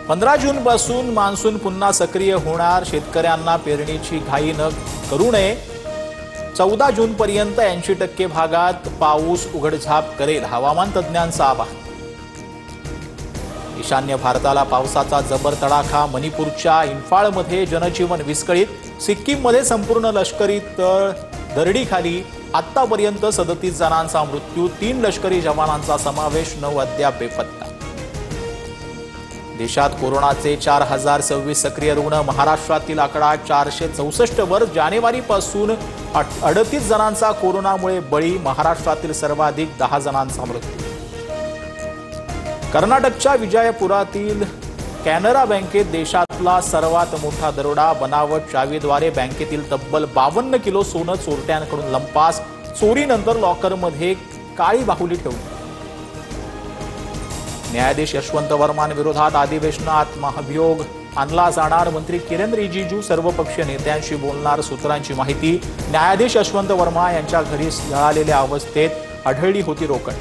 15 जून पासून मान्सून पुन्हा सक्रिय होणार. शेतकऱ्यांना पेरणीची घाई न करू नये. 14 जून पर्यंत 80% भागात पाऊस उघडझाप करेल. हवामान तज्ज्ञांचा आवाहन. ईशान्य भारताला पावसाचा जबर तडाखा. मणिपूरच्या इम्फाळमध्ये जनजीवन विस्कळीत. सिक्कीममध्ये संपूर्ण लष्करी तळ दरडीखाली. आतापर्यंत 37 जणांचा मृत्यू. 3 लष्करी जवानांचा समावेश. 9 अद्याप बेपत्ता. देशात कोरोनाचे 4026 सक्रिय रुग्ण. महाराष्ट्रातील आकडा 464 वर. जानेवारीपासून 38 जणांचा कोरोनामुळे बळी. महाराष्ट्रातील सर्वाधिक 10 जणांचा मृत्यू. कर्नाटकच्या विजयपुरातील कॅनरा बँकेत देशातला सर्वात मोठा दरोडा. बनावट चावीद्वारे बँकेतील तब्बल 52 किलो सोनं चोरट्यांकडून लंपास. चोरीनंतर लॉकरमध्ये काळी बाहुली ठेवली. न्यायाधीश यशवंत वर्मांविरोधात अधिवेशनात महाभियोग आणला जाणार. मंत्री किरेन रिजिजू सर्वपक्षीय नेत्यांशी बोलणार. सूत्रांची माहिती. न्यायाधीश यशवंत वर्मा यांच्या घरी जळालेल्या अवस्थेत आढळली होती रोकड.